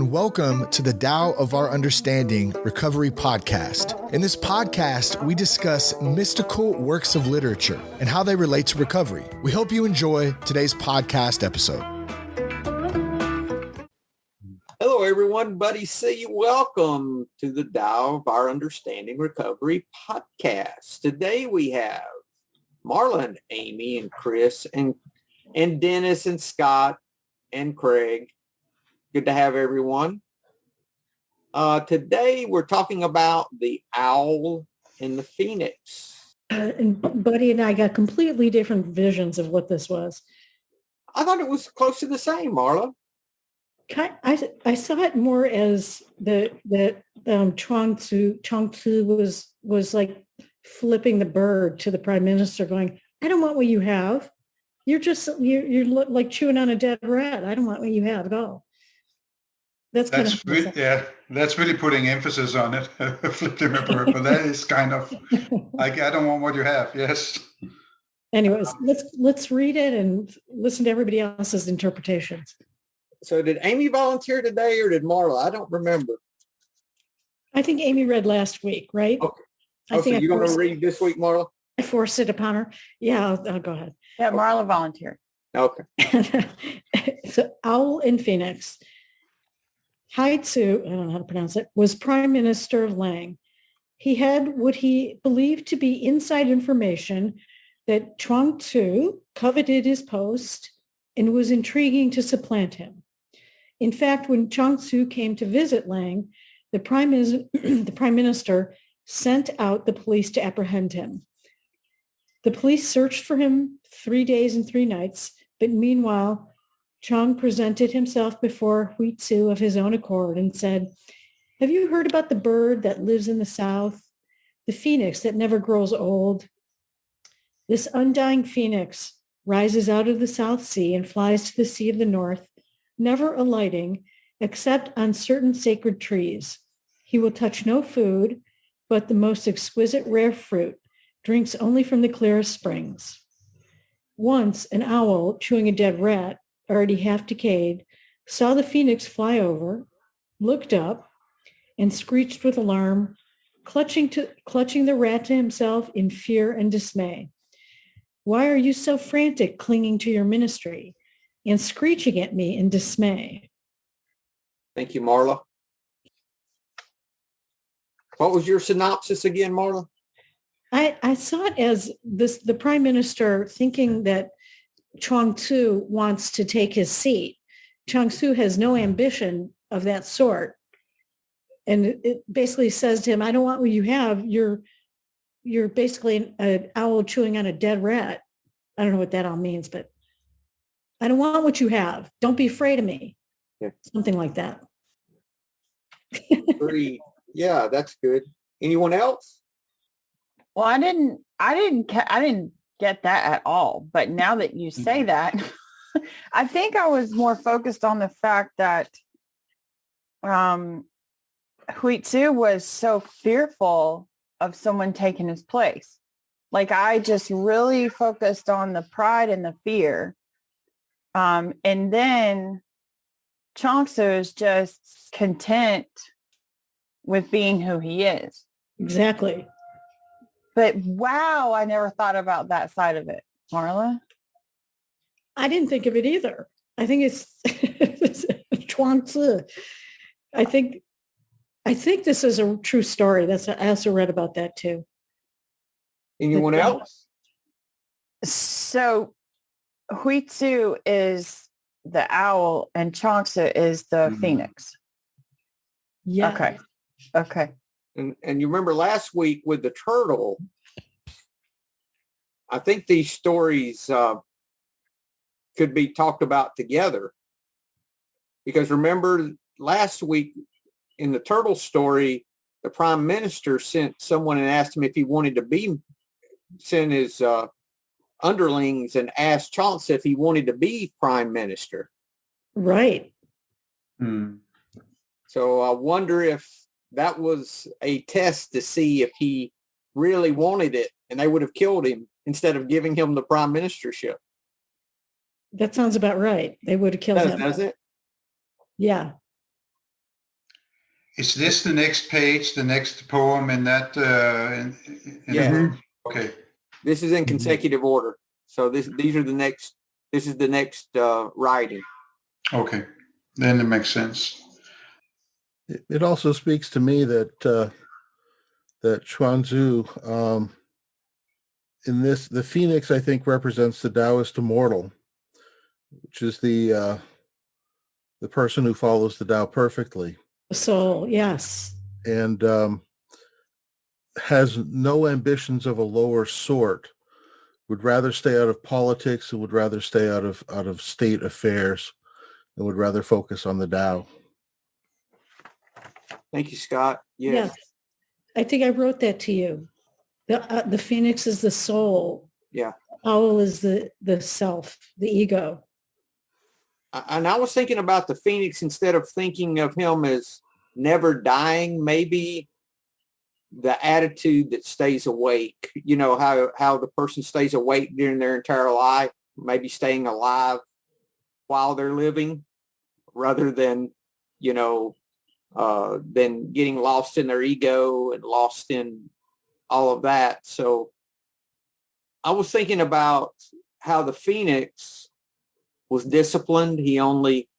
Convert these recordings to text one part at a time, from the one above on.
and welcome to the Tao of Our Understanding Recovery Podcast. In this podcast, we discuss mystical works of literature and how they relate to recovery. We hope you enjoy today's podcast episode. Hello, everyone. Buddy C. Welcome to the Tao of Our Understanding Recovery Podcast. Today we have Marla and Amy and Chris and Dennis and Scott and Craig. Good to have everyone. Today we're talking about the owl and the phoenix. And Buddy and I got completely different visions of what this was. I thought it was close to the same, Marla. I saw it more as that Chuang was like flipping the bird to the prime minister, going, "I don't want what you have. You're like chewing on a dead rat. I don't want what you have at all." That's really putting emphasis on it. Flipping the bird, but that is kind of like, I don't want what you have. Yes. Anyways, let's read it and listen to everybody else's interpretations. So did Amy volunteer today or did Marla? I don't remember. I think Amy read last week, right? Okay. I think so you're going to read this week, Marla? I forced it upon her. Yeah, I'll go ahead. Yeah, Marla volunteered. Okay. So Owl and Phoenix. Hai Tzu, I don't know how to pronounce it, was Prime Minister of Lang. He had what he believed to be inside information that Chuang Tzu coveted his post and was intriguing to supplant him. In fact, when Chuang Tzu came to visit Lang, the Prime Minister sent out the police to apprehend him. The police searched for him 3 days and 3 nights, but meanwhile, Chuang presented himself before Hui Tzu of his own accord and said, "Have you heard about the bird that lives in the south, the phoenix that never grows old? This undying phoenix rises out of the South Sea and flies to the sea of the north, never alighting except on certain sacred trees. He will touch no food, but the most exquisite rare fruit, drinks only from the clearest springs. Once an owl, chewing a dead rat, already half decayed, saw the phoenix fly over, looked up, and screeched with alarm, clutching the rat to himself in fear and dismay. 'Why are you so frantic, clinging to your ministry and screeching at me in dismay?'" Thank you, Marla. What was your synopsis again, Marla? I saw it as the prime minister thinking that Chuang Tzu wants to take his seat. Chuang Tzu has no ambition of that sort. And it basically says to him, "I don't want what you have. You're basically an owl chewing on a dead rat." I don't know what that all means, but "I don't want what you have. Don't be afraid of me." Yeah. Something like that. Agreed. Yeah, that's good. Anyone else? Well, I didn't get that at all. But now that you say that, I think I was more focused on the fact that Hui Tzu was so fearful of someone taking his place. Like, I just really focused on the pride and the fear. And then Chuang Tzu is just content with being who he is. Exactly. But wow, I never thought about that side of it. Marla? I didn't think of it either. I think it's Chuang Tzu. I think this is a true story. I also read about that too. Anyone else? So Hui Tzu is the owl and Chuang Tzu is the phoenix. Yeah. Okay. And you remember last week with the turtle, I think these stories could be talked about together. Because remember last week in the turtle story, the prime minister sent someone and asked him if he wanted to send his underlings and asked Chuang Tzu if he wanted to be prime minister. Right. So I wonder if that was a test to see if he really wanted it and they would have killed him instead of giving him the prime ministership. That sounds about right. They would have killed him. Does it? Yeah. Is this the next page, the next poem in that? Yeah. Okay. This is in consecutive order. So these are the next. This is the next writing. Okay, then it makes sense. It also speaks to me that that Chuang Tzu, in this, the phoenix, I think, represents the Taoist immortal, which is the person who follows the Tao perfectly. So, yes. And has no ambitions of a lower sort, would rather stay out of politics and would rather stay out of state affairs and would rather focus on the Tao. Thank you, Scott. Yes. I think I wrote that to you. The phoenix is the soul. Yeah. Owl is the self, the ego. And I was thinking about the phoenix instead of thinking of him as never dying, maybe the attitude that stays awake, you know, how the person stays awake during their entire life, maybe staying alive while they're living rather than, you know, than getting lost in their ego and lost in all of that. So I was thinking about how the phoenix was disciplined. He only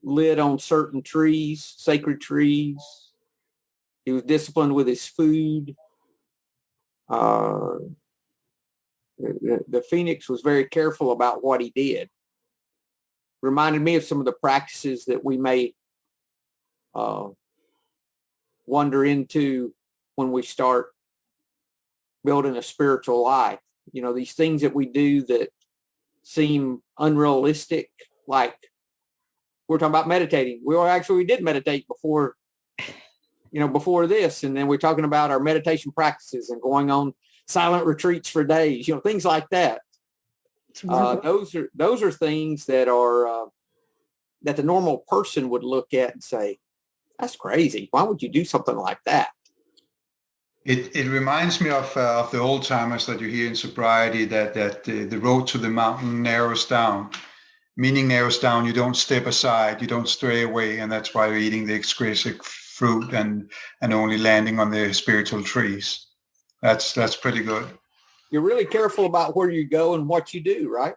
lit on certain trees, sacred trees. He was disciplined with his food. The phoenix was very careful about what he did. Reminded me of some of the practices that we may wander into when we start building a spiritual life. You know, these things that we do that seem unrealistic, like we're talking about meditating. We did meditate before, you know, before this. And then we're talking about our meditation practices and going on silent retreats for days, you know, things like that. Those are things that are that the normal person would look at and say, that's crazy. Why would you do something like that? It reminds me of the old timers that you hear in sobriety, that the road to the mountain narrows down. Meaning narrows down, you don't step aside, you don't stray away, and that's why you're eating the exquisite fruit and only landing on the spiritual trees. That's pretty good. You're really careful about where you go and what you do, right?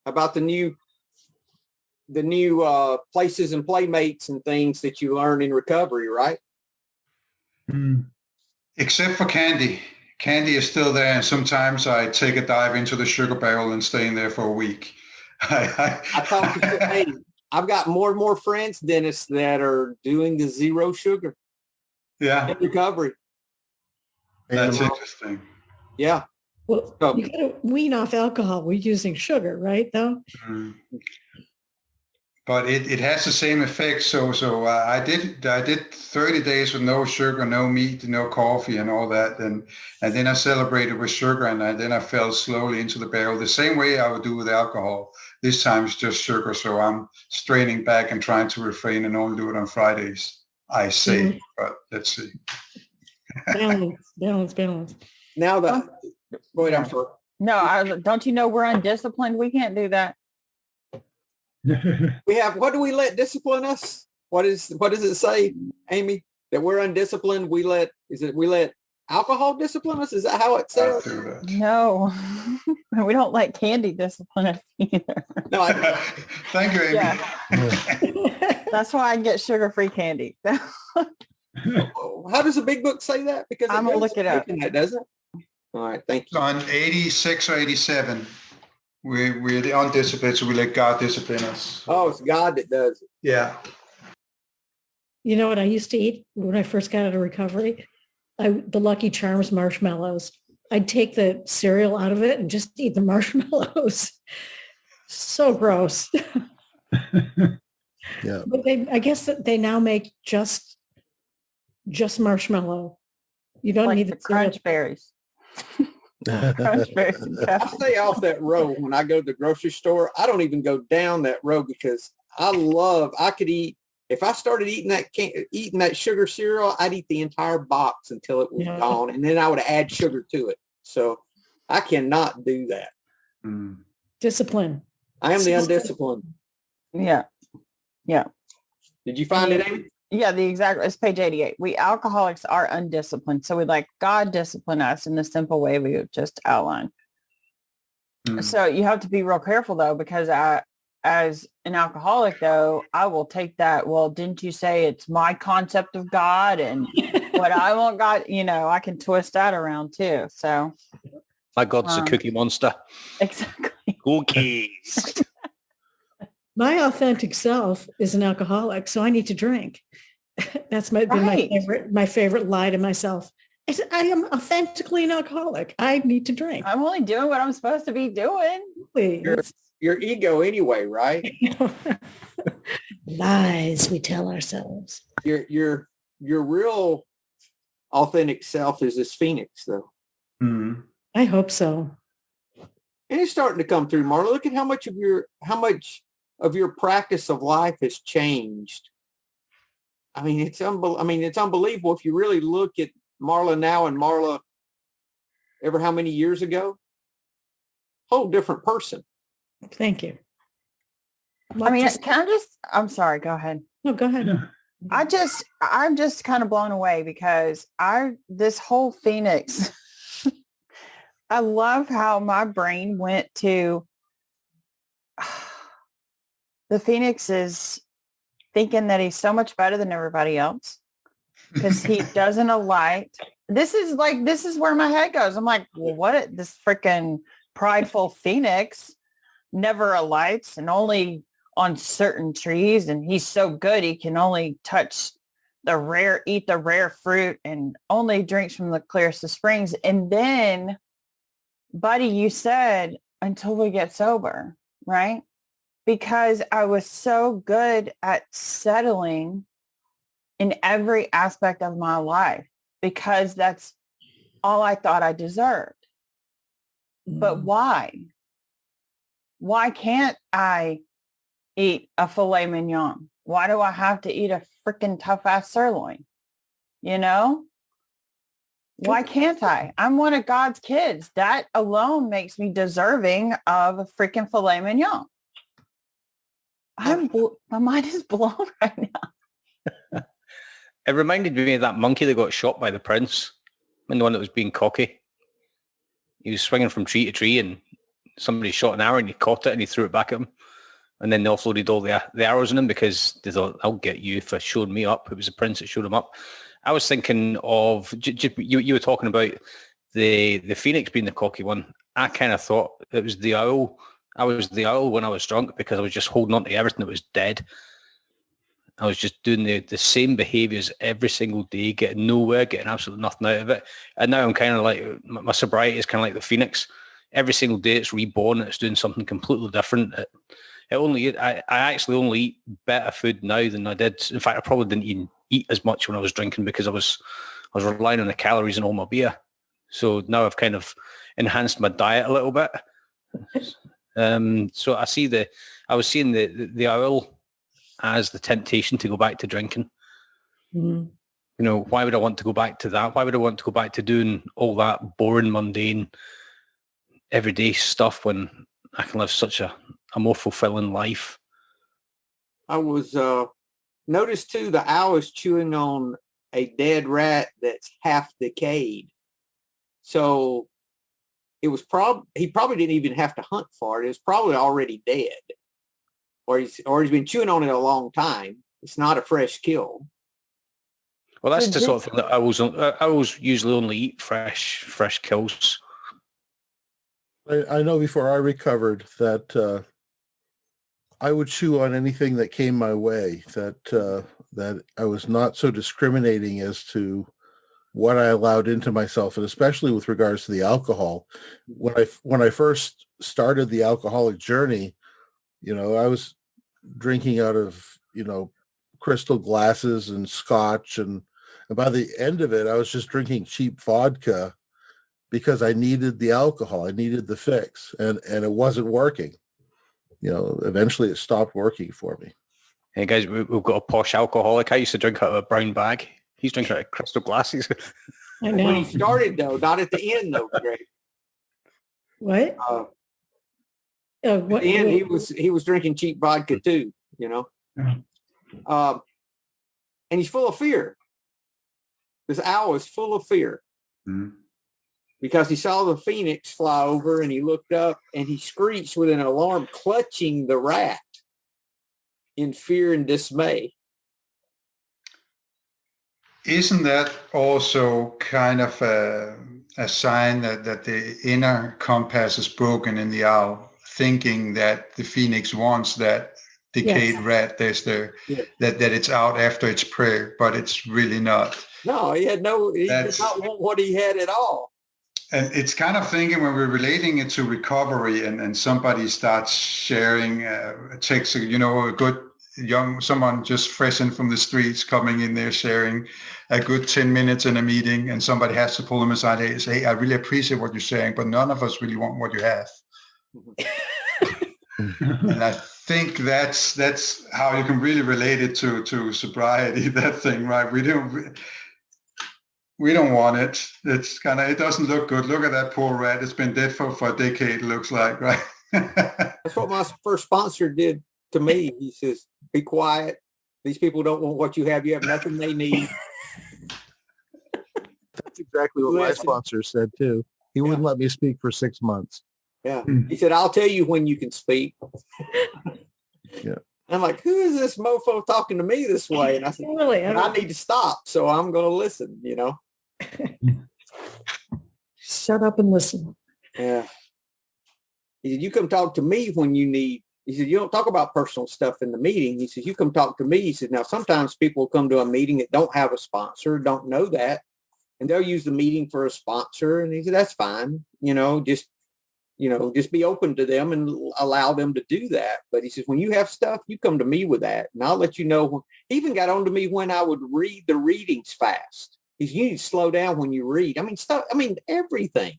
About the new places and playmates and things that you learn in recovery, right? Except for candy. Candy is still there, and sometimes I take a dive into the sugar barrel and stay in there for a week. I talk to hey, I've got more and more friends, Dennis, that are doing the zero sugar. Yeah. In recovery. That's interesting. Yeah. Well, you got to wean off alcohol. We're using sugar, right, though? But it has the same effect. So I did 30 days with no sugar, no meat, no coffee, and all that, and then I celebrated with sugar, and then I fell slowly into the barrel the same way I would do with alcohol. This time it's just sugar, so I'm straining back and trying to refrain and only do it on Fridays. I say, but let's see. Balance. Now that go ahead, I'm sorry. No, don't you know we're undisciplined? We can't do that. We have, what do we let discipline us? What does it say, Amy? That we're undisciplined. We let alcohol discipline us? Is that how it says? No, we don't let candy discipline us either. No, thank you, Amy. Yeah. That's why I get sugar-free candy. How does the big book say that? Because I'm gonna look it up. That doesn't. All right, thank you. On 86 or 87. We're the undisciplined, so we let God discipline us. Oh, it's God that does it. Yeah. You know what I used to eat when I first got out of recovery? The Lucky Charms marshmallows. I'd take the cereal out of it and just eat the marshmallows. So gross. Yeah. But I guess that they now make just marshmallow. You don't like need the crunch berries. I stay off that road when I go to the grocery store. I don't even go down that road because I could eat, if I started eating that sugar cereal, I'd eat the entire box until it was gone. And then I would add sugar to it. So I cannot do that. Discipline. I am the undisciplined. Yeah. Yeah. Did you find it, Amy? Yeah, it's page 88. We alcoholics are undisciplined. So we like God discipline us in the simple way we just outlined. So you have to be real careful though, because as an alcoholic though, I will take that. Well, didn't you say it's my concept of God and what I want God, I can twist that around too. So my God's a cookie monster. Exactly. Cookies. My authentic self is an alcoholic, so I need to drink. That's been my favorite lie to myself. I am authentically an alcoholic. I need to drink. I'm only doing what I'm supposed to be doing. Your ego anyway, right? Lies we tell ourselves. Your real authentic self is this phoenix, though. Mm-hmm. I hope so. And it's starting to come through, Marla. Look at how much of your practice of life has changed. I mean, it's unbelievable if you really look at Marla now and Marla ever how many years ago? Whole different person. Thank you. I'm sorry, go ahead. No, go ahead. Yeah. I'm just kind of blown away because this whole Phoenix, I love how my brain went to the Phoenix is thinking that he's so much better than everybody else because he doesn't alight. This is where my head goes. I'm like, well, this freaking prideful Phoenix never alights and only on certain trees. And he's so good. He can only eat the rare fruit and only drinks from the clearest of springs. And then, buddy, you said until we get sober, right? Because I was so good at settling in every aspect of my life because that's all I thought I deserved. But why? Why can't I eat a filet mignon? Why do I have to eat a freaking tough ass sirloin? Why can't I? I'm one of God's kids. That alone makes me deserving of a freaking filet mignon. My mind is blown right now. It reminded me of that monkey that got shot by the prince, and the one that was being cocky. He was swinging from tree to tree, and somebody shot an arrow, and he caught it, and he threw it back at him. And then they offloaded all the arrows in him because they thought, "I'll get you for showing me up." It was the prince that showed him up. I was thinking of you were talking about the phoenix being the cocky one. I kind of thought it was the owl. I was the owl when I was drunk because I was just holding on to everything that was dead. I was just doing the same behaviours every single day, getting nowhere, getting absolutely nothing out of it. And now I'm kind of like, my sobriety is kind of like the phoenix. Every single day it's reborn. It's doing something completely different. I actually only eat better food now than I did. In fact, I probably didn't even eat as much when I was drinking because I was relying on the calories and all my beer. So now I've kind of enhanced my diet a little bit. So I was seeing the owl as the temptation to go back to drinking. Mm-hmm. Why would I want to go back to that? Why would I want to go back to doing all that boring, mundane, everyday stuff when I can live such a more fulfilling life? I was noticed too, the owl is chewing on a dead rat that's half decayed. So it was he probably didn't even have to hunt for it. It was probably already dead, or he's been chewing on it a long time. It's not a fresh kill. Well, that's the sort of thing that I always usually only eat fresh kills. I know before I recovered that I would chew on anything that came my way, that I was not so discriminating as to what I allowed into myself, and especially with regards to the alcohol. When I first started the alcoholic journey, I was drinking out of, crystal glasses and scotch, and by the end of it, I was just drinking cheap vodka because I needed the alcohol. I needed the fix, and it wasn't working. Eventually it stopped working for me. Hey guys, we've got a posh alcoholic. I used to drink out of a brown bag. He's drinking out of crystal glasses. I know. When he started, though, not at the end, though, Greg. What? At the end, he was drinking cheap vodka too. And he's full of fear. This owl is full of fear. Mm-hmm. Because he saw the phoenix fly over and he looked up and he screeched with an alarm, clutching the rat in fear and dismay. Isn't that also kind of a sign that the inner compass is broken in the owl, thinking that the phoenix wants that decayed rat, that it's out after its prey, but it's really not. No, he did not want what he had at all. And it's kind of thinking when we're relating it to recovery and somebody starts sharing, takes a good someone just fresh in from the streets coming in there sharing a good 10 minutes in a meeting, and somebody has to pull them aside and say, hey, I really appreciate what you're saying, but none of us really want what you have. And I think that's how you can really relate it to sobriety, that thing, right? We don't want it. It's it doesn't look good. Look at that poor rat. It's been dead for a decade, it looks like, right? That's what my first sponsor did to me. He says, be quiet. These people don't want what you have. You have nothing they need. That's exactly what my sponsor said too. He wouldn't let me speak for 6 months. Yeah. He said, I'll tell you when you can speak. Yeah. I'm like, who is this mofo talking to me this way? And I said, Really? I need to stop. So I'm going to listen, Shut up and listen. Yeah. He said, you come talk to me when you need. He said, you don't talk about personal stuff in the meeting. He said, you come talk to me. He said, now sometimes people come to a meeting that don't have a sponsor, don't know that, and they'll use the meeting for a sponsor. And he said, that's fine. Just be open to them and allow them to do that. But he says, when you have stuff, you come to me with that, and I'll let you know. He even got on to me when I would read the readings fast. He said, you need to slow down when you read. Everything.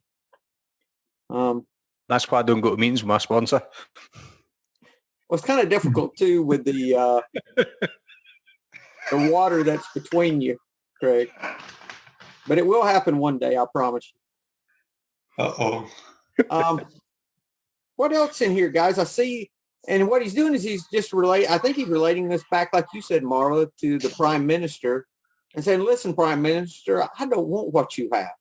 That's why I don't go to meetings with my sponsor. Well, it's kind of difficult too with the water that's between you, Craig. But it will happen one day, I promise you. Uh-oh. What else in here, guys? I see, and what he's doing is he's just I think he's relating this back, like you said, Marla, to the Prime Minister and saying, listen, Prime Minister, I don't want what you have.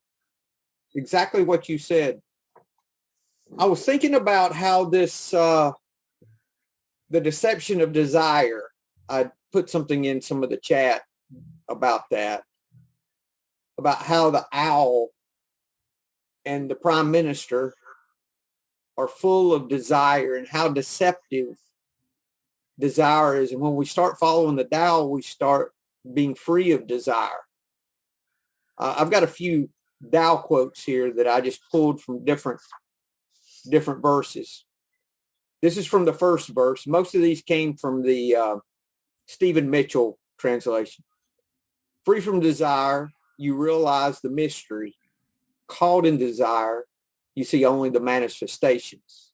Exactly what you said. I was thinking about how this, the deception of desire, I put something in some of the chat about that, about how the owl and the Prime Minister are full of desire and how deceptive desire is. And when we start following the Tao, we start being free of desire. I've got a few Tao quotes here that I just pulled from different verses. This is from the first verse. Most of these came from the Stephen Mitchell translation. Free from desire, you realize the mystery. Caught in desire, you see only the manifestations.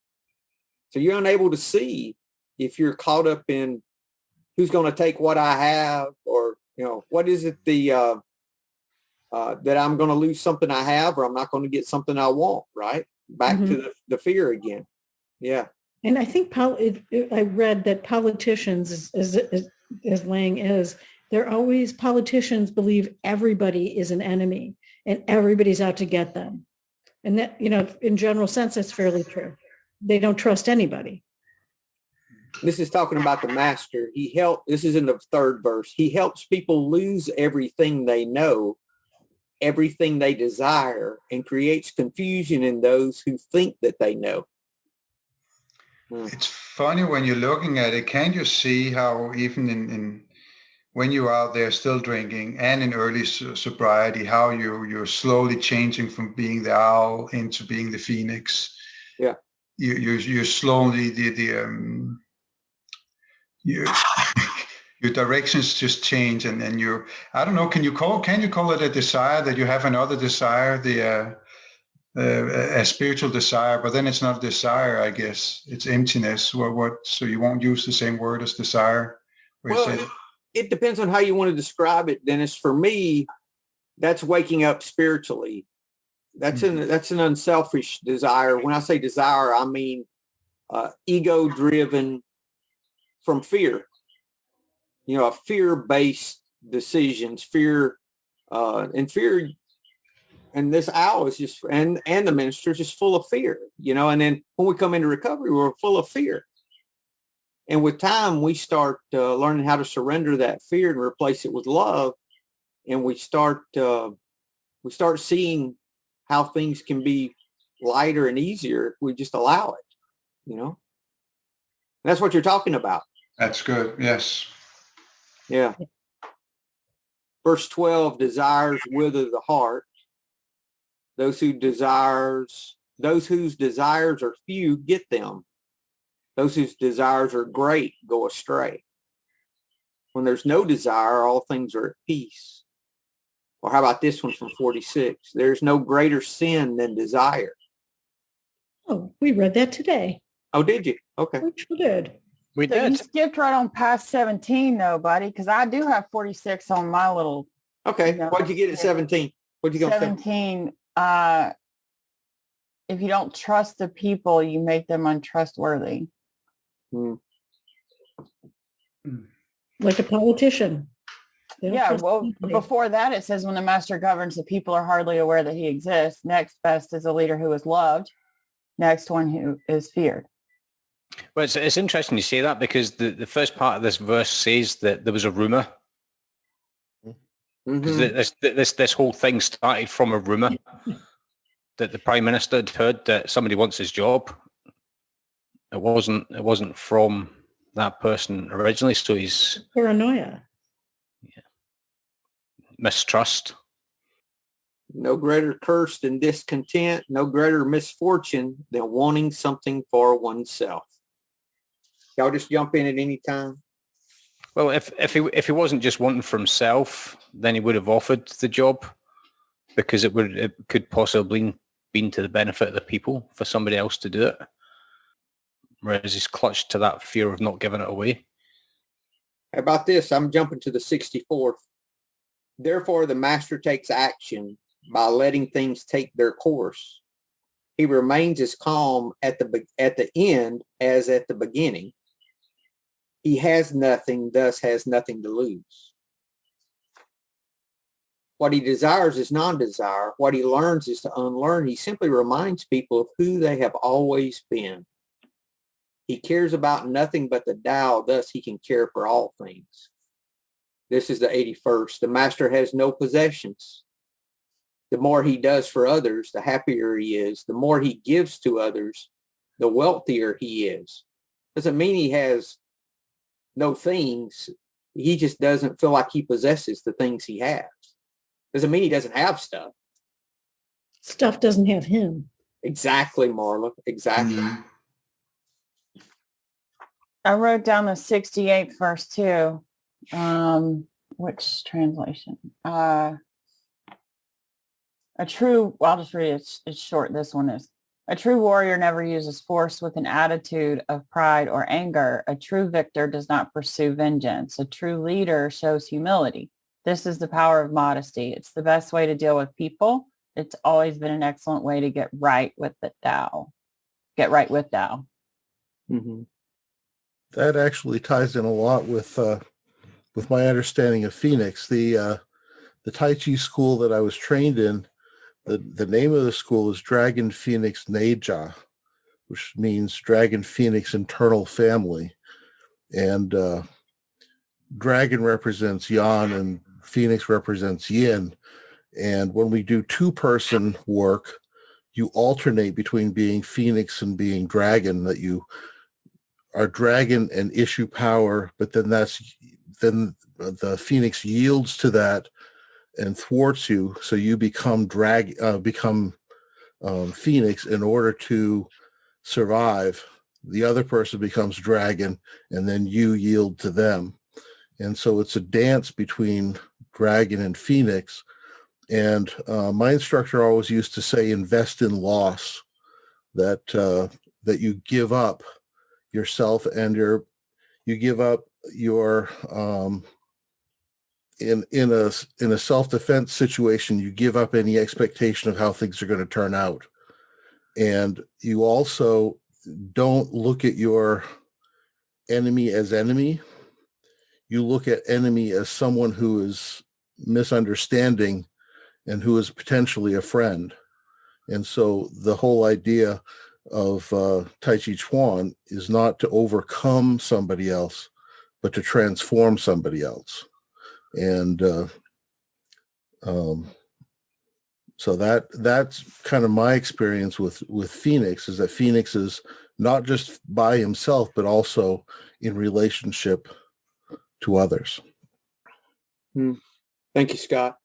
So you're unable to see if you're caught up in who's going to take what I have, or, what is it that I'm going to lose something I have, or I'm not going to get something I want, right? Back to the fear again. Yeah. And I think I read that politicians, as Lang is, politicians believe everybody is an enemy and everybody's out to get them. And that, in general sense, that's fairly true. They don't trust anybody. This is talking about the master. This is in the third verse. He helps people lose everything they know, everything they desire, and creates confusion in those who think that they know. It's funny when you're looking at it, can't you see how even in when you're out there still drinking and in early sobriety, how you're slowly changing from being the owl into being the phoenix? Yeah. You're slowly your directions just change, and then I don't know, can you call it a desire, that you have another desire, a spiritual desire, but then it's not desire, I guess. It's emptiness. So you won't use the same word as desire? Well, it depends on how you want to describe it, Dennis. For me, that's waking up spiritually. That's an unselfish desire. When I say desire, I mean ego-driven from fear. fear-based decisions, and fear. And this owl is just, and the minister is just full of fear, and then when we come into recovery, we're full of fear. And with time, we start learning how to surrender that fear and replace it with love. And we start seeing how things can be lighter and easier if we just allow it, And that's what you're talking about. That's good. Yes. Yeah. Verse 12, desires wither the heart. Those whose desires are few get them. Those whose desires are great go astray. When there's no desire, all things are at peace. Or how about this one from 46? There's no greater sin than desire. Oh, we read that today. Oh, did you? Okay. We sure did. We So you did. skipped right on past 17 though, buddy, because I do have 46 on my little Okay. Yeah. What'd you get at 17? What'd you go 17. If you don't trust the people, you make them untrustworthy. Like a politician. They don't Yeah, trust well, anybody. before that, it says when the master governs, the people are hardly aware that he exists. Next best is a leader who is loved. Next one who is feared. Well, it's interesting you say that because the first part of this verse says that there was a rumor. Because this whole thing started from a rumor that the prime minister had heard that somebody wants his job. It wasn't from that person originally. So he's Paranoia. mistrust. No greater curse than discontent, no greater misfortune than wanting something for oneself. Y'all just jump in at any time. Well, if he wasn't just wanting for himself, then he would have offered the job because it could possibly been to the benefit of the people for somebody else to do it. Whereas he's clutched to that fear of not giving it away. How about this? I'm jumping to the 64th. Therefore, the master takes action by letting things take their course. He remains as calm at the end as at the beginning. He has nothing, thus has nothing to lose. What he desires is non-desire. What he learns is to unlearn. He simply reminds people of who they have always been. He cares about nothing but the Tao, thus he can care for all things. This is the 81st. The master has no possessions. The more he does for others, the happier he is. The more he gives to others, the wealthier he is. Doesn't mean he has no things. He just doesn't feel like he possesses the things he has. Doesn't mean he doesn't have stuff. Stuff doesn't have him. Exactly, Marla. Exactly. Mm-hmm. I wrote down the 68th verse too. Which translation? I'll just read it. It's short. This one is. A true warrior never uses force with an attitude of pride or anger. A true victor does not pursue vengeance. A true leader shows humility. This is the power of modesty. It's the best way to deal with people. It's always been an excellent way to get right with the Tao. Get right with Tao. Mm-hmm. That actually ties in a lot with my understanding of Phoenix. The Tai Chi school that I was trained in, the name of the school is Dragon Phoenix Neja, which means Dragon Phoenix Internal Family. And Dragon represents Yan and Phoenix represents Yin. And when we do two-person work, you alternate between being Phoenix and being Dragon, that you are Dragon and issue power, but then the Phoenix yields to that and thwarts you, so you become Phoenix in order to survive. The other person becomes Dragon, and then you yield to them. And so it's a dance between Dragon and Phoenix. And my instructor always used to say, invest in loss, that you give up yourself and you give up your in a self-defense situation, you give up any expectation of how things are going to turn out. And you also don't look at your enemy as enemy. you look at enemy as someone who is misunderstanding and who is potentially a friend. And so the whole idea of Tai Chi Chuan is not to overcome somebody else, but to transform somebody else. And so that's kind of my experience with Phoenix, is that Phoenix is not just by himself, but also in relationship to others. Thank you, Scott.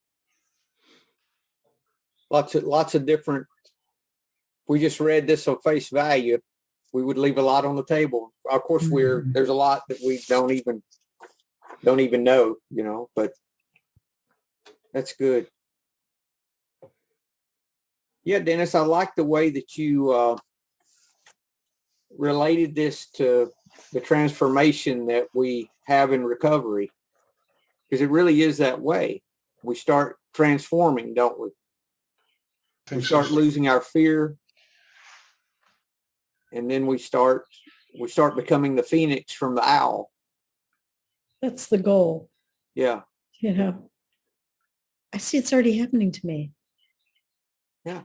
Lots of different. We just read this on face value. We would leave a lot on the table. Of course, there's a lot that we don't even know, but that's good. Yeah, Dennis, I like the way that you related this to the transformation that we have in recovery, because it really is that way. We start transforming, don't we? We start losing our fear, and then we start becoming the phoenix from the owl. That's the goal. Yeah. I see it's already happening to me. Yeah.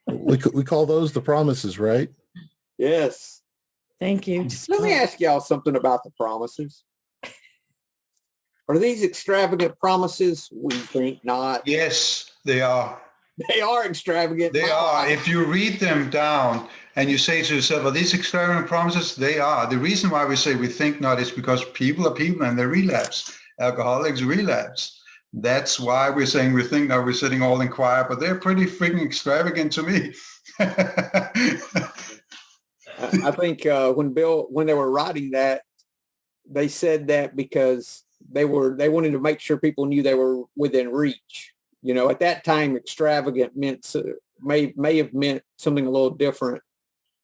We call those the promises, right? Yes. Thank you. Let me ask y'all something about the promises. Are these extravagant promises? We think not. Yes, they are. They are extravagant. They are. If you read them down and you say to yourself, are these extravagant promises? They are. The reason why we say we think not is because people are people and they relapse. Alcoholics relapse. That's why we're saying we think not. We're sitting all in quiet, but they're pretty freaking extravagant to me. I think when they were writing that, they said that because they wanted to make sure people knew they were within reach. At that time, extravagant may have meant something a little different.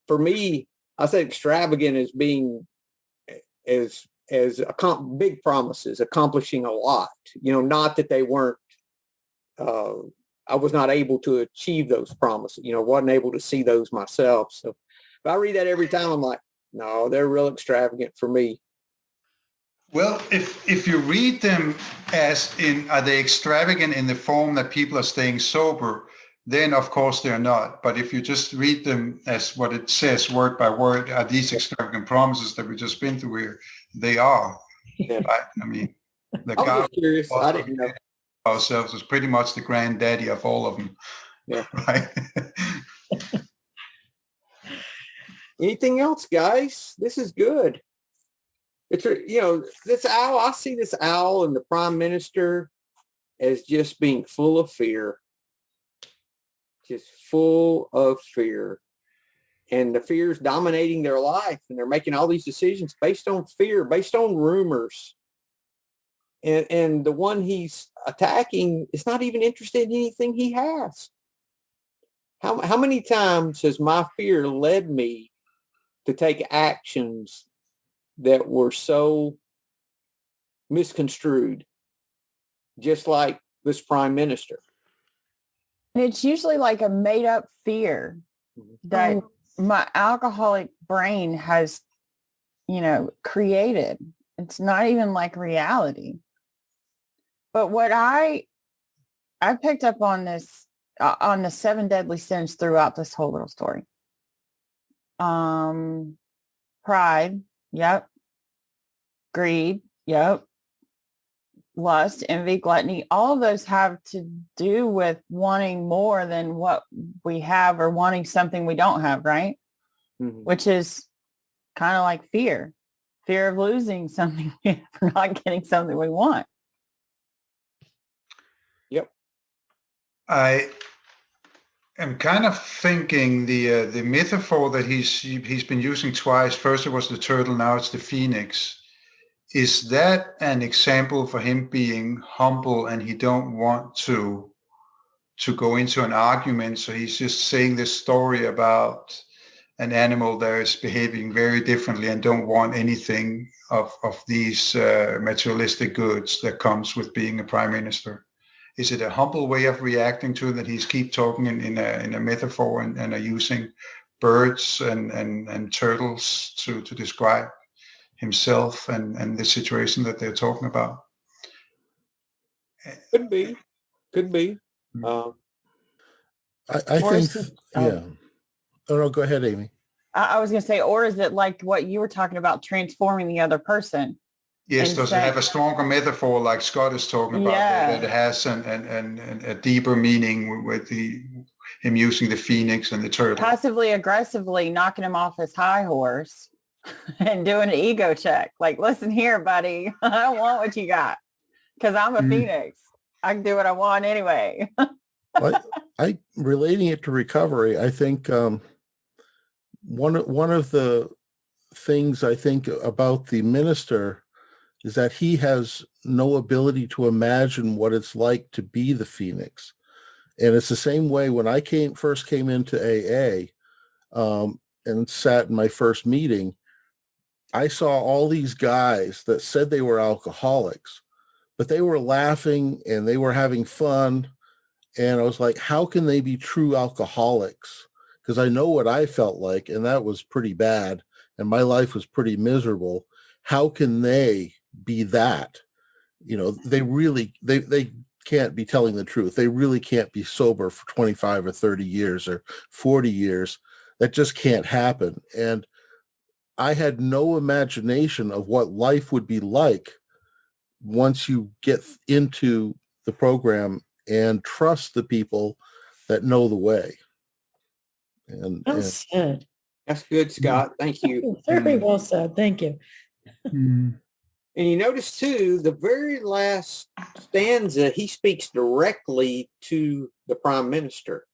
For me, I say extravagant as being as big promises, accomplishing a lot. Not that they weren't. I was not able to achieve those promises. Wasn't able to see those myself. So if I read that every time, I'm like, no, they're real extravagant for me. Well, if you read them as in, are they extravagant in the form that people are staying sober, then of course they're not. But if you just read them as what it says word by word, are these extravagant promises that we've just been through here? They are. Yeah. Right? I mean, the I guy was curious. I didn't know. Ourselves is pretty much the granddaddy of all of them. Yeah. Right. Anything else, guys? This is good. It's this owl. I see this owl and the prime minister as just being full of fear, just full of fear, and the fear is dominating their life, and they're making all these decisions based on fear, based on rumors. And the one he's attacking is not even interested in anything he has. How many times has my fear led me to take actions that were so misconstrued, just like this prime minister? And it's usually like a made up fear that my alcoholic brain has, created. It's not even like reality. But what I picked up on this, on the 7 deadly sins throughout this whole little story. Pride. Yep. Greed. Yep. Lust, envy, gluttony, all of those have to do with wanting more than what we have or wanting something we don't have, right? Mm-hmm. Which is kind of like fear of losing something, for not getting something we want. Yep. I am kind of thinking the metaphor that he's been using twice. First it was the turtle, now it's the phoenix. Is that an example for him being humble and he don't want to go into an argument? So he's just saying this story about an animal that is behaving very differently and don't want anything of these materialistic goods that comes with being a prime minister. Is it a humble way of reacting to that he's keep talking in a metaphor and using birds and turtles to describe himself and the situation that they're talking about. Could be. Uh, I Or think, is it- yeah. Oh, no, go ahead, Amy. I was going to say, or is it like what you were talking about, transforming the other person? Yes, And does it say- have a stronger metaphor like Scott is talking about Yeah. that has a deeper meaning with him using the phoenix and the turtle? Passively aggressively knocking him off his high horse and doing an ego check. Like, listen here, buddy, I don't want what you got because I'm a phoenix. I can do what I want anyway. I relating it to recovery, I think one of the things I think about the minister is that he has no ability to imagine what it's like to be the phoenix. And it's the same way when I first came into AA and sat in my first meeting, I saw all these guys that said they were alcoholics, but they were laughing and they were having fun. And I was like, how can they be true alcoholics? Because I know what I felt like, and that was pretty bad. And my life was pretty miserable. How can they be that? You know, they really, they can't be telling the truth. They really can't be sober for 25 or 30 years or 40 years. That just can't happen. And I had no imagination of what life would be like once you get into the program and trust the people that know the way. Well said. That's good, Scott. Thank you. Very well said. Thank you. And you notice too, the very last stanza, he speaks directly to the prime minister.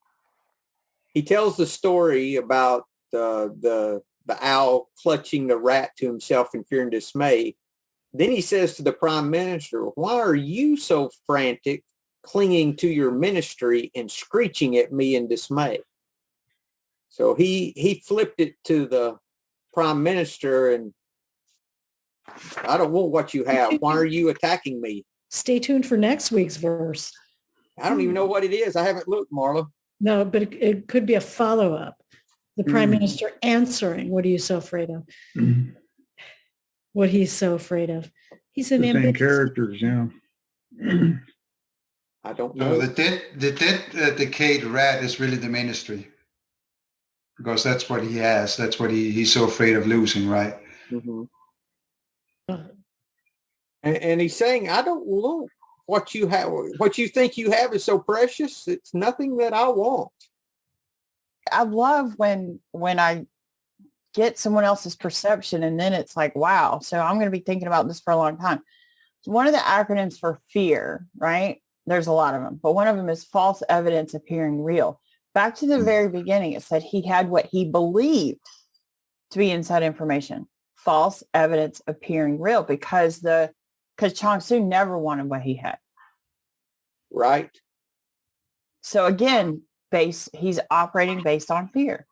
He tells the story about the owl clutching the rat to himself in fear and dismay. Then he says to the prime minister, why are you so frantic, clinging to your ministry and screeching at me in dismay? So he flipped it to the prime minister, and I don't want what you have. Why are you attacking me? Stay tuned for next week's verse. I don't even know what it is. I haven't looked, Marla. No, but it could be a follow-up. The prime minister answering, what are you so afraid of? What he's so afraid of. He's an The same ambitious characters, yeah. I don't So know. the dead decayed rat is really the ministry, because that's what he has. That's what he's so afraid of losing, right? Mhm. And he's saying, I don't want what you have. What you think you have is so precious. It's nothing that I want. I love when I get someone else's perception and then it's like, wow, so I'm going to be thinking about this for a long time. One of the acronyms for fear, right? There's a lot of them, but one of them is false evidence appearing real. Back to the very beginning, it said he had what he believed to be inside information. False evidence appearing real because Chuang Tzu never wanted what he had. Right. So again, he's operating based on fear.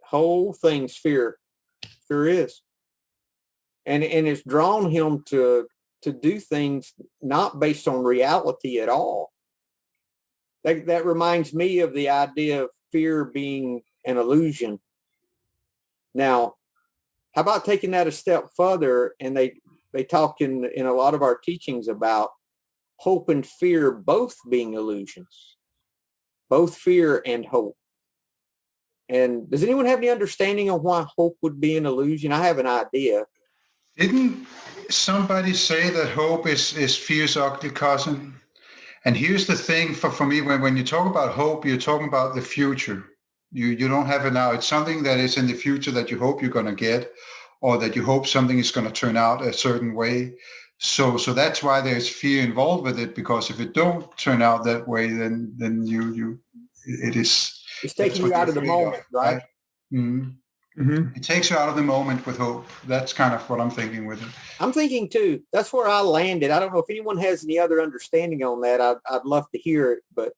Whole thing's fear. Fear is. And it's drawn him to do things not based on reality at all. That reminds me of the idea of fear being an illusion. Now, how about taking that a step further? And they talk in a lot of our teachings about hope and fear both being illusions, both fear and hope. And does anyone have any understanding of why hope would be an illusion? I have an idea. Didn't somebody say that hope is fear's ugly cousin? And here's the thing for me, when you talk about hope, you're talking about the future. You don't have it now. It's something that is in the future that you hope you're going to get, or that you hope something is going to turn out a certain way. So that's why there's fear involved with it, because if it don't turn out that way, then it is. It's taking you out of the moment, right? Mm-hmm. Mm-hmm. It takes you out of the moment with hope. That's kind of what I'm thinking with it. I'm thinking too. That's where I landed. I don't know if anyone has any other understanding on that. I'd love to hear it, but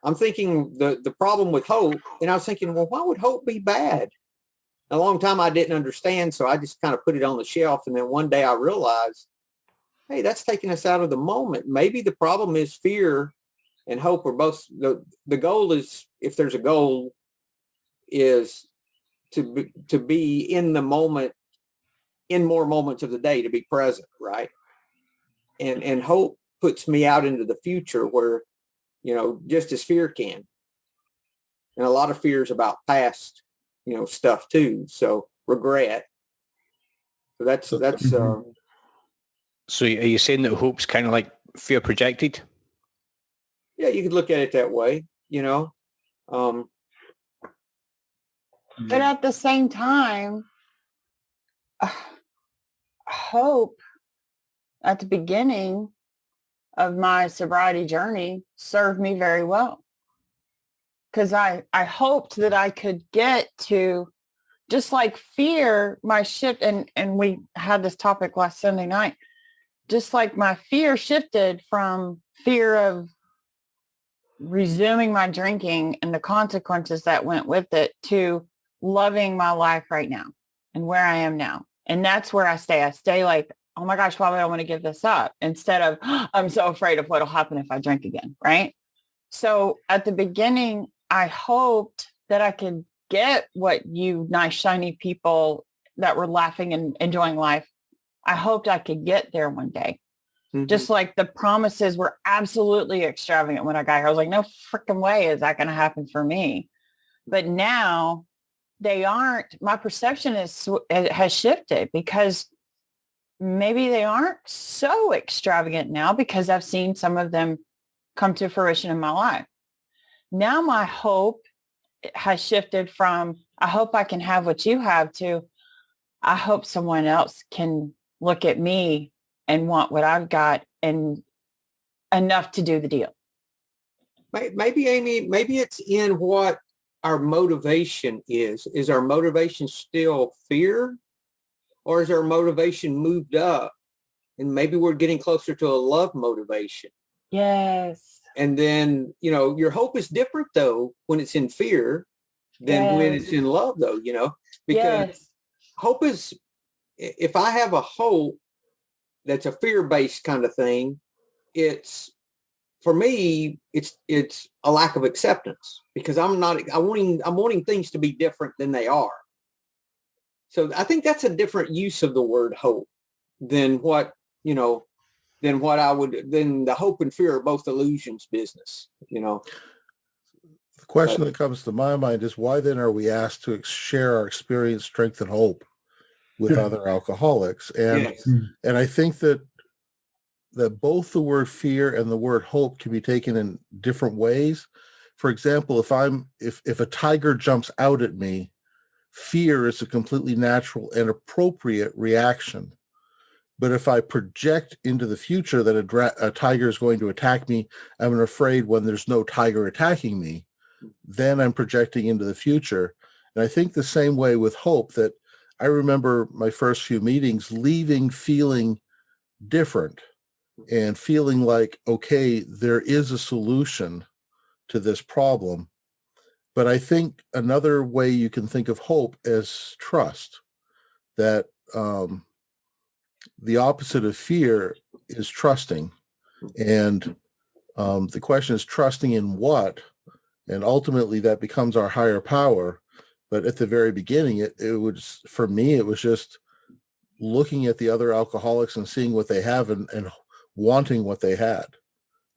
I'm thinking the problem with hope, and I was thinking, well, why would hope be bad? A long time I didn't understand, so I just kind of put it on the shelf. And then one day I realized, hey, that's taking us out of the moment. Maybe the problem is fear and hope are both. The goal is, if there's a goal, is to be in the moment in more moments of the day to be present, right? And hope puts me out into the future where, just as fear can. And a lot of fears about past, stuff too. So regret. So that's So are you saying that hope's kind of like fear projected? yeah, you could look at it that way, But at the same time, hope at the beginning of my sobriety journey served me very well. Because I hoped that I could get to, just like fear, my shift, and we had this topic last Sunday night, just like my fear shifted from fear of resuming my drinking and the consequences that went with it to loving my life right now and where I am now. And that's where I stay. I stay like, oh my gosh, why would I want to give this up? Instead of, I'm so afraid of what'll happen if I drink again, right? So at the beginning, I hoped that I could get what you nice, shiny people that were laughing and enjoying life, I hoped I could get there one day. Mm-hmm. Just like the promises were absolutely extravagant when I got here. I was like, no freaking way is that going to happen for me. But now they aren't. My perception has shifted because maybe they aren't so extravagant now because I've seen some of them come to fruition in my life. Now my hope has shifted from, I hope I can have what you have, to, I hope someone else can look at me and want what I've got and enough to do the deal. Maybe, Amy, maybe it's in what our motivation is. Is our motivation still fear, or is our motivation moved up and maybe we're getting closer to a love motivation? Yes. And then, your hope is different though when it's in fear than when it's in love though, because hope is, if I have a hope that's a fear-based kind of thing, it's, for me, it's a lack of acceptance because I'm wanting things to be different than they are. So I think that's a different use of the word hope than what, than the hope and fear are both illusions business, The question that comes to my mind is, why then are we asked to share our experience, strength, and hope with other alcoholics? And I think that both the word fear and the word hope can be taken in different ways. For example, if a tiger jumps out at me, fear is a completely natural and appropriate reaction. But if I project into the future that a tiger is going to attack me, I'm afraid when there's no tiger attacking me, then I'm projecting into the future. And I think the same way with hope, that I remember my first few meetings leaving feeling different and feeling like, okay, there is a solution to this problem. But I think another way you can think of hope is trust, that the opposite of fear is trusting. And the question is trusting in what? And ultimately that becomes our higher power. But at the very beginning, it was, for me, it was just looking at the other alcoholics and seeing what they have and wanting what they had,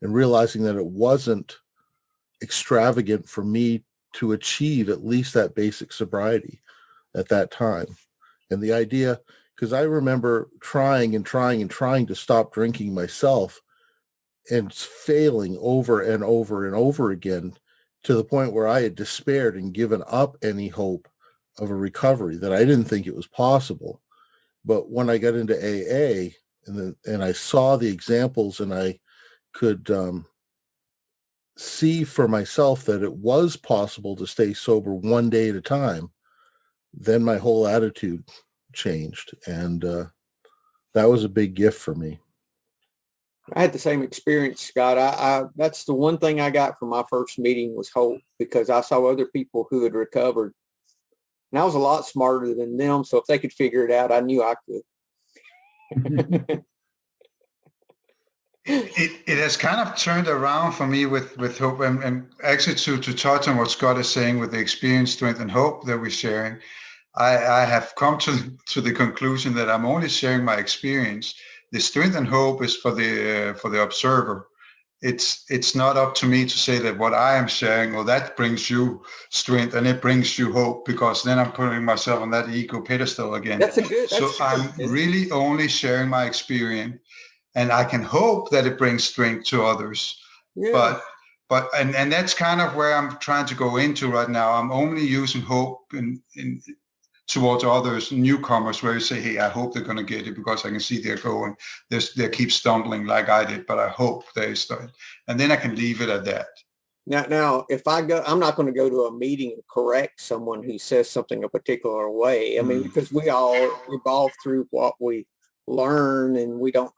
and realizing that it wasn't extravagant for me to achieve at least that basic sobriety at that time. And the idea, because I remember trying to stop drinking myself and failing over and over and over again, to the point where I had despaired and given up any hope of a recovery, that I didn't think it was possible. But when I got into AA and I saw the examples, and I could see for myself that it was possible to stay sober one day at a time, then my whole attitude changed. And that was a big gift for me. I had the same experience, Scott. I that's the one thing I got from my first meeting was hope, because I saw other people who had recovered, and I was a lot smarter than them. So if they could figure it out, I knew I could. It has kind of turned around for me with hope, and actually to touch on what Scott is saying with the experience, strength, and hope that we're sharing. I have come to the conclusion that I'm only sharing my experience. The strength and hope is for the observer. It's not up to me to say that what I am sharing, well, that brings you strength and it brings you hope, because then I'm putting myself on that ego pedestal again. I'm really only sharing my experience, and I can hope that it brings strength to others. Yeah. But that's kind of where I'm trying to go into right now. I'm only using hope in towards others, newcomers, where you say, hey, I hope they're going to get it because I can see they're going, they keep stumbling like I did, but I hope they start. And then I can leave it at that. Now, if I go, I'm not going to go to a meeting and correct someone who says something a particular way. I mean, because we all evolve through what we learn, and we don't,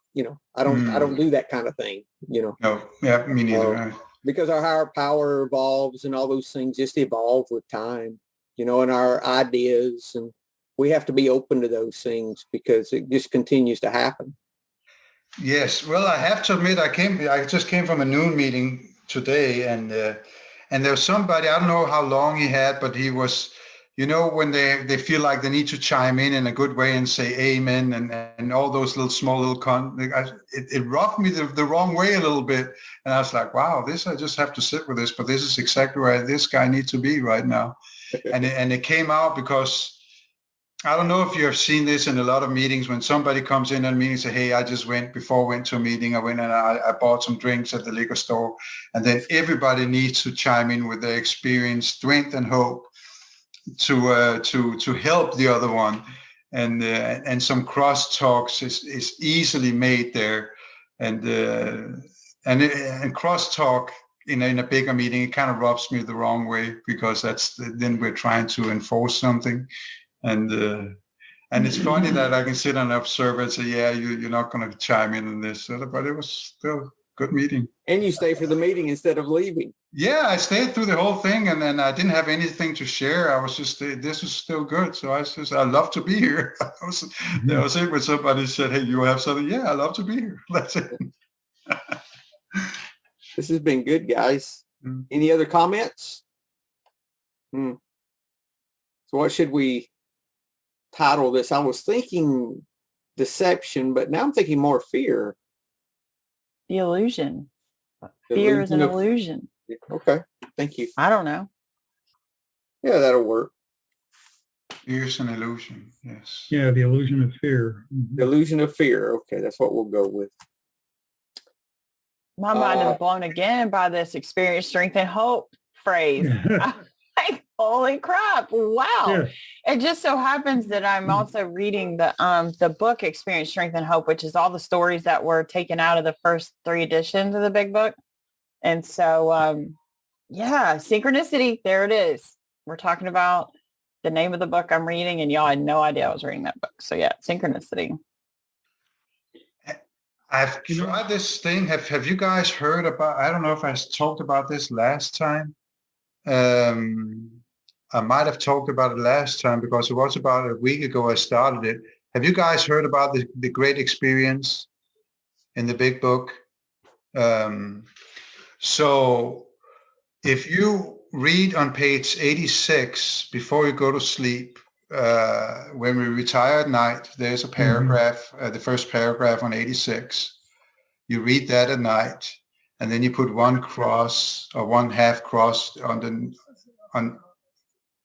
I don't do that kind of thing, No, yeah, me neither. Because our higher power evolves, and all those things just evolve with time. And our ideas, and we have to be open to those things because it just continues to happen. Yes. Well, I have to admit, I just came from a noon meeting today, and there was somebody, I don't know how long he had, but he was, when they feel like they need to chime in a good way and say amen and all those it rubbed me the wrong way a little bit. And I was like, wow, I just have to sit with this, but this is exactly where this guy needs to be right now. And it came out because I don't know if you have seen this in a lot of meetings when somebody comes in a meeting and say, hey, I went to a meeting, I went and I bought some drinks at the liquor store. And then everybody needs to chime in with their experience, strength and hope to help the other one. And some crosstalks is easily made there. And crosstalk in a bigger meeting, it kind of rubs me the wrong way, because then we're trying to enforce something. And it's funny that I can sit and observe and say, yeah, you're not going to chime in on this, but it was still a good meeting. And you stay for the meeting instead of leaving. Yeah, I stayed through the whole thing, and then I didn't have anything to share. I was just, this was still good. So I love to be here. I was it when somebody said, hey, you have something? Yeah, I love to be here. That's it. This has been good, guys. Any other comments? So what should we title this? I was thinking deception, but now I'm thinking more fear. The illusion. Fear is an illusion. Okay. Thank you. I don't know. Yeah, that'll work. Fear is an illusion. Yes. Yeah, the illusion of fear. The illusion of fear. Okay, that's what we'll go with. My mind is blown again by this experience, strength, and hope phrase. Like, holy crap. Wow. Yeah. It just so happens that I'm also reading the book Experience, Strength, and Hope, which is all the stories that were taken out of the first 3 editions of the big book. And so, synchronicity, there it is. We're talking about the name of the book I'm reading, and y'all had no idea I was reading that book. So yeah, synchronicity. I've tried this thing. Have you guys heard about, I don't know if I talked about this last time. I might have talked about it last time because it was about a week ago I started it. Have you guys heard about the great experience in the big book? So if you read on page 86 before you go to sleep, when we retire at night, there's a paragraph, the first paragraph on 86. You read that at night, and then you put one cross or one half cross in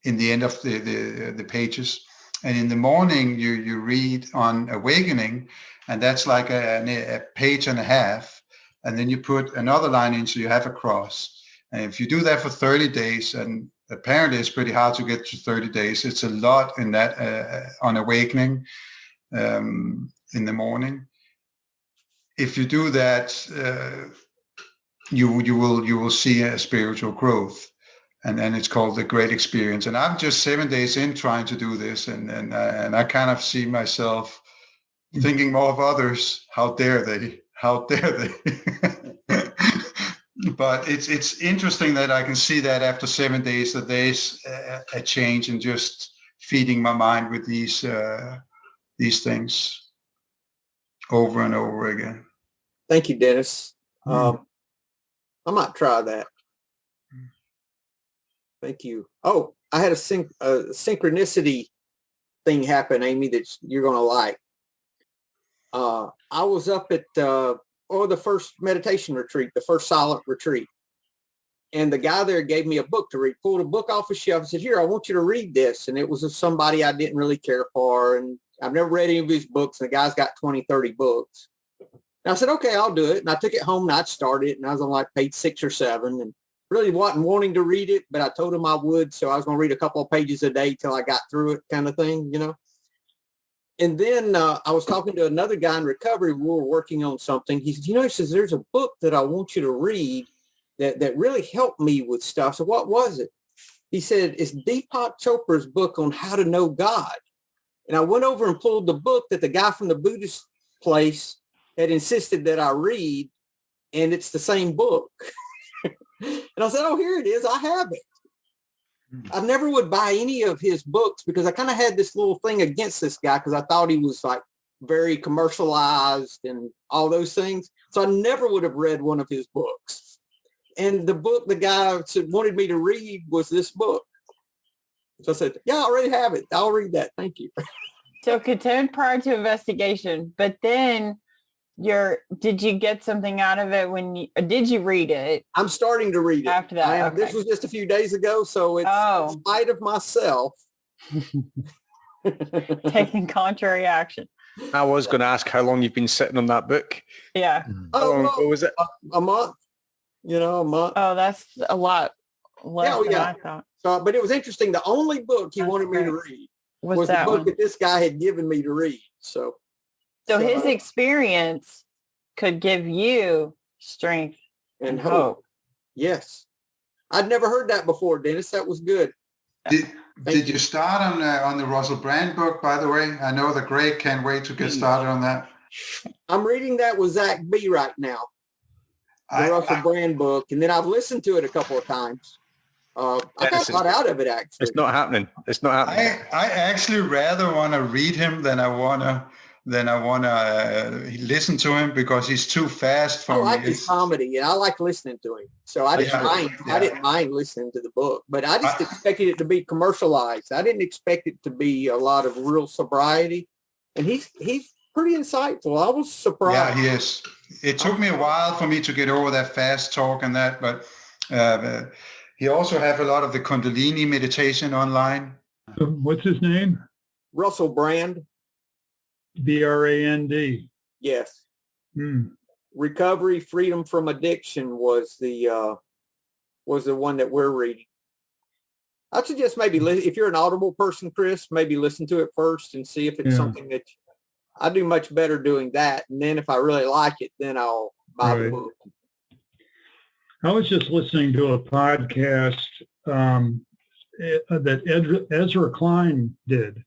the end of the pages. And in the morning, you read on awakening, and that's like a page and a half. And then you put another line in, so you have a cross. And if you do that for 30 days, and apparently it's pretty hard to get to 30 days. It's a lot in that on awakening in the morning. If you do that, you will see a spiritual growth, and it's called the great experience. And I'm just 7 days in trying to do this, and I kind of see myself thinking more of others. How dare they? How dare they? But it's interesting that I can see that after 7 days that there's a change in just feeding my mind with these things over and over again. Thank you, Dennis. I might try that. Thank you. Oh, I had a synchronicity thing happen, Amy, that you're going to like. I was up at the first meditation retreat, the first silent retreat. And the guy there gave me a book to read, pulled a book off a shelf and said, here, I want you to read this. And it was of somebody I didn't really care for. And I've never read any of his books. And the guy's got 20, 30 books. And I said, okay, I'll do it. And I took it home and I'd started. And I was on like page 6 or 7 and really wasn't wanting to read it, but I told him I would. So I was going to read a couple of pages a day till I got through it, kind of thing, you know. And then I was talking to another guy in recovery. We were working on something. He said, he says, there's a book that I want you to read that really helped me with stuff. So what was it? He said, it's Deepak Chopra's book on how to know God. And I went over and pulled the book that the guy from the Buddhist place had insisted that I read. And it's the same book. And I said, oh, here it is. I have it. I never would buy any of his books because I kind of had this little thing against this guy because I thought he was like very commercialized and all those things. So I never would have read one of his books. And the book the guy wanted me to read was this book. So I said, yeah, I already have it. I'll read that. Thank you. So contempt prior to investigation, but then did you get something out of it did you read it? I'm starting to read it. After that, okay. This was just a few days ago, so it's in spite of myself. Taking contrary action. I was going to ask how long you've been sitting on that book. Yeah. How long ago was it? A month. A month. Oh, that's a lot less than I thought. So, but it was interesting. The only book he wanted me to read was the book that this guy had given me to read. So his experience could give you strength and hope. Yes. I'd never heard that before, Dennis. That was good. Did you start on the Russell Brand book, by the way? I know that Greg can't wait to get started on that. I'm reading that with Zach B right now. The Russell Brand book, and then I've listened to it a couple of times. I got a lot out of it, actually. It's not happening. I actually rather want to read him than I want to listen to him because he's too fast for me. I like his comedy, and I like listening to him. So I didn't mind listening to the book, but I just expected it to be commercialized. I didn't expect it to be a lot of real sobriety, and he's pretty insightful. I was surprised. Yeah, he is. It took me a while for me to get over that fast talk and that, but he also have a lot of the Kundalini meditation online. What's his name? Russell Brand. Brand. Yes. Recovery, Freedom from Addiction was the one that we're reading. I'd suggest maybe if you're an Audible person, Chris, maybe listen to it first and see if it's something that I do much better doing that. And then if I really like it, then I'll buy the book. I was just listening to a podcast that Ezra Klein did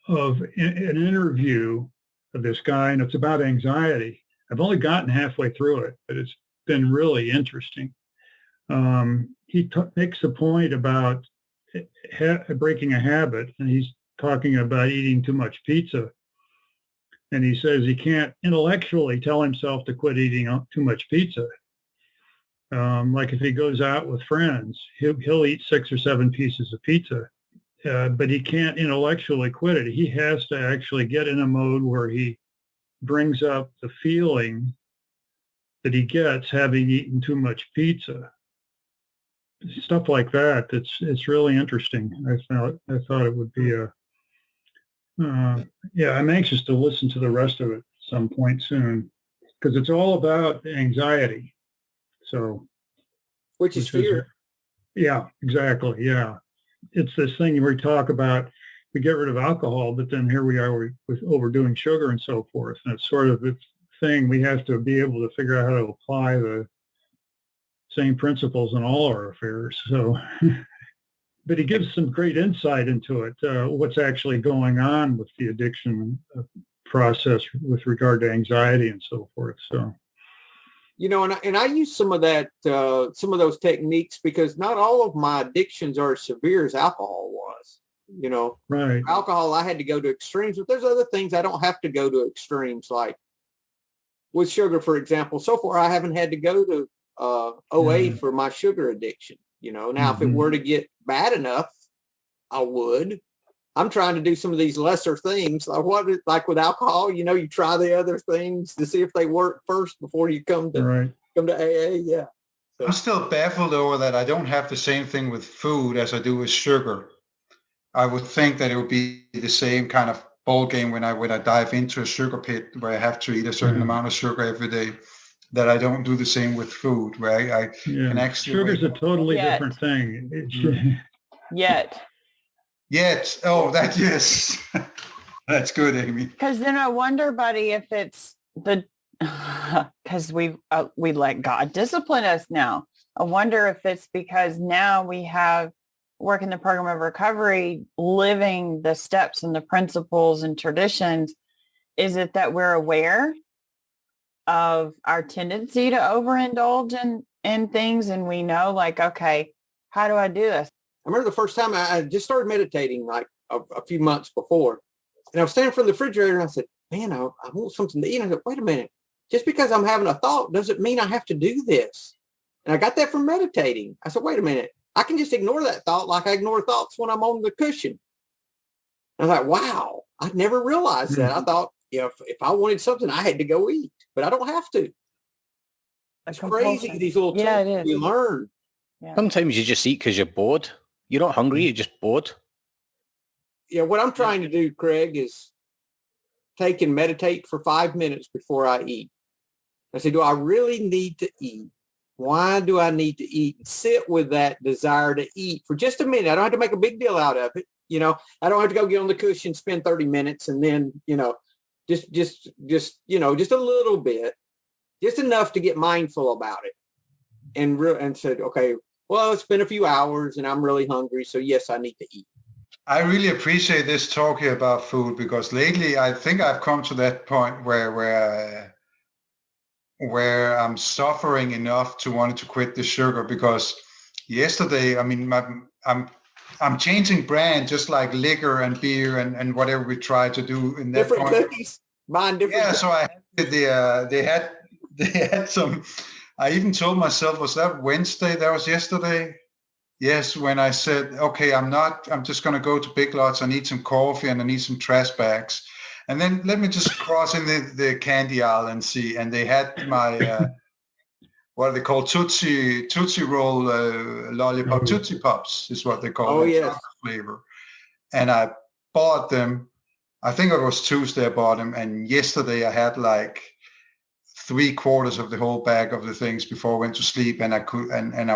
of an interview of this guy, and it's about anxiety. I've only gotten halfway through it, but it's been really interesting. He makes a point about breaking a habit, and he's talking about eating too much pizza. And he says he can't intellectually tell himself to quit eating too much pizza. Like if he goes out with friends, he'll eat 6 or 7 pieces of pizza, but he can't intellectually quit it. He has to actually get in a mode where he brings up the feeling that he gets having eaten too much pizza. Stuff like that. It's really interesting. I thought it would be I'm anxious to listen to the rest of it at some point soon because it's all about anxiety. So, which is fear. Yeah, exactly. Yeah. It's this thing where we talk about, we get rid of alcohol, but then here we are with overdoing sugar and so forth. And it's sort of the thing we have to be able to figure out how to apply the same principles in all our affairs. So, but he gives some great insight into it, what's actually going on with the addiction process with regard to anxiety and so forth. So, and I use some of that, some of those techniques because not all of my addictions are as severe as alcohol was. Right. Alcohol, I had to go to extremes, but there's other things I don't have to go to extremes, like with sugar, for example. So far, I haven't had to go to OA for my sugar addiction. Now, if it were to get bad enough, I would. I'm trying to do some of these lesser things. Like with alcohol, you try the other things to see if they work first before you come to AA. Yeah. I'm still baffled over that I don't have the same thing with food as I do with sugar. I would think that it would be the same kind of ball game when I dive into a sugar pit where I have to eat a certain amount of sugar every day, that I don't do the same with food, where I can actually... Sugar's a totally different thing. Yet. Oh, that, yes. That's good, Amy. Because then I wonder, buddy, if it's because we let God discipline us now. I wonder if it's because now we have work in the program of recovery, living the steps and the principles and traditions. Is it that we're aware of our tendency to overindulge in things, and we know, like, okay, how do I do this? I remember the first time I just started meditating, like a few months before, and I was standing in front of the refrigerator, and I said, man, I want something to eat. I said, wait a minute, just because I'm having a thought doesn't mean I have to do this. And I got that from meditating. I said, wait a minute, I can just ignore that thought like I ignore thoughts when I'm on the cushion. And I thought, wow, I never realized that. I thought, if I wanted something, I had to go eat, but I don't have to. It's crazy, these little things we learn. Yeah. Sometimes you just eat because you're bored. You're not hungry, you're just bored. Yeah, what I'm trying to do, Craig, is take and meditate for 5 minutes before I eat. I say, do I really need to eat? Why do I need to eat? And sit with that desire to eat for just a minute. I don't have to make a big deal out of it. I don't have to go get on the cushion, spend 30 minutes, and then, just a little bit, just enough to get mindful about it. And said, okay, well, it's been a few hours and I'm really hungry. So yes, I need to eat. I really appreciate this talk here about food, because lately I think I've come to that point where I'm suffering enough to want to quit the sugar, because yesterday, I mean, I'm changing brand, just like liquor and beer and whatever we try to do in that different point. Cookies. Mine different. Yeah, so I had they had some. I even told myself, was that Wednesday? That was yesterday. Yes, when I said, okay, I'm just going to go to Big Lots. I need some coffee and I need some trash bags. And then let me just cross in the candy aisle and see. And they had my, what are they called? Tootsie Roll lollipop. Tootsie Pops is what they call it. Yes. Flavor. And I bought them. I think it was Tuesday I bought them. And yesterday I had like 3/4 of the whole bag of the things before I went to sleep, and I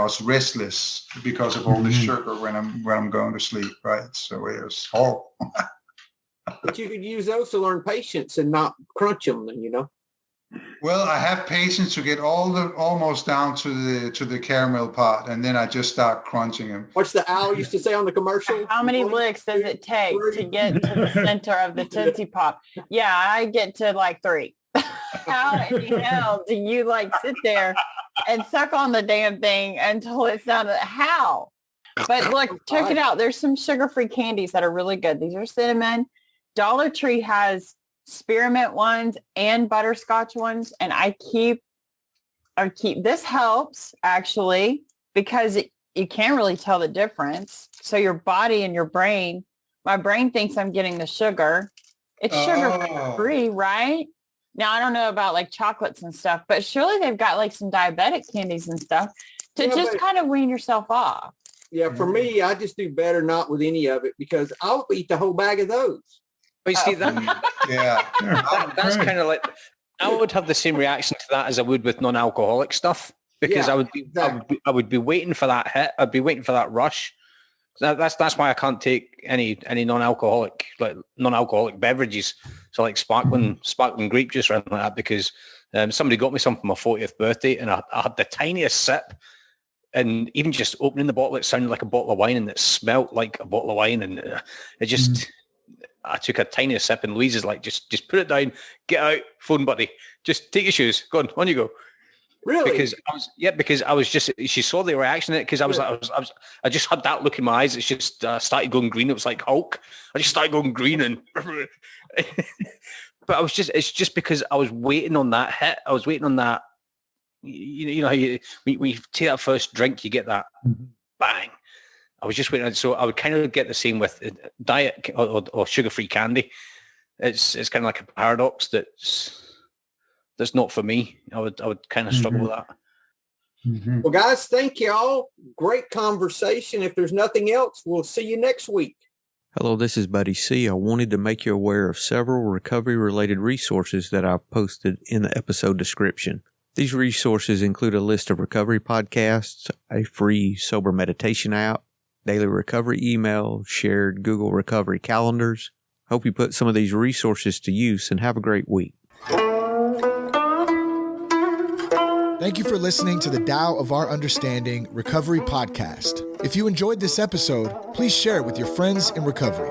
was restless because of all the sugar when I'm going to sleep, right? So it was horrible. But you could use those to learn patience and not crunch them, Well, I have patience to get almost down to the caramel part, and then I just start crunching them. What's the owl used to say on the commercial? How many licks does it take to get to the center of the Tootsie Pop? Yeah, I get to like 3. How in the hell do you sit there and suck on the damn thing until it's down to how? But look, check it out. There's some sugar-free candies that are really good. These are cinnamon. Dollar Tree has spearmint ones and butterscotch ones, and I keep this helps actually, because you can't really tell the difference. So your body and your brain, my brain thinks I'm getting the sugar. It's sugar-free, right? Now, I don't know about chocolates and stuff, but surely they've got some diabetic candies and stuff to kind of wean yourself off. Yeah, for me, I just do better not with any of it, because I'll eat the whole bag of those. But you see that? That's kind of like, I would have the same reaction to that as I would with non-alcoholic stuff, because I would be waiting for that hit. I'd be waiting for that rush. That's why I can't take any non-alcoholic beverages. So sparkling grape juice or anything like that, because somebody got me some for my 40th birthday, and I had the tiniest sip, and even just opening the bottle, it sounded like a bottle of wine, and it smelt like a bottle of wine, and it just. I took a tiny sip, and Louise is like, just put it down, get out, phone buddy, just take your shoes, go on you go. Really? Because I was just, she saw the reaction in it, because I just had that look in my eyes. It's just started going green. It was like Hulk. I just started going green, and but it's just because I was waiting on that hit. I was waiting on that. You know how when you take that first drink, you get that bang, I was just waiting. So I would kind of get the same with diet or sugar-free candy. It's kind of like a paradox that's not for me. I would kind of struggle with that. Mm-hmm. Well, guys, thank you all. Great conversation. If there's nothing else, we'll see you next week. Hello, this is Buddy C. I wanted to make you aware of several recovery-related resources that I've posted in the episode description. These resources include a list of recovery podcasts, a free sober meditation app, daily recovery email, shared Google recovery calendars. Hope you put some of these resources to use and have a great week. Thank you for listening to the Tao of Our Understanding Recovery Podcast. If you enjoyed this episode, please share it with your friends in recovery.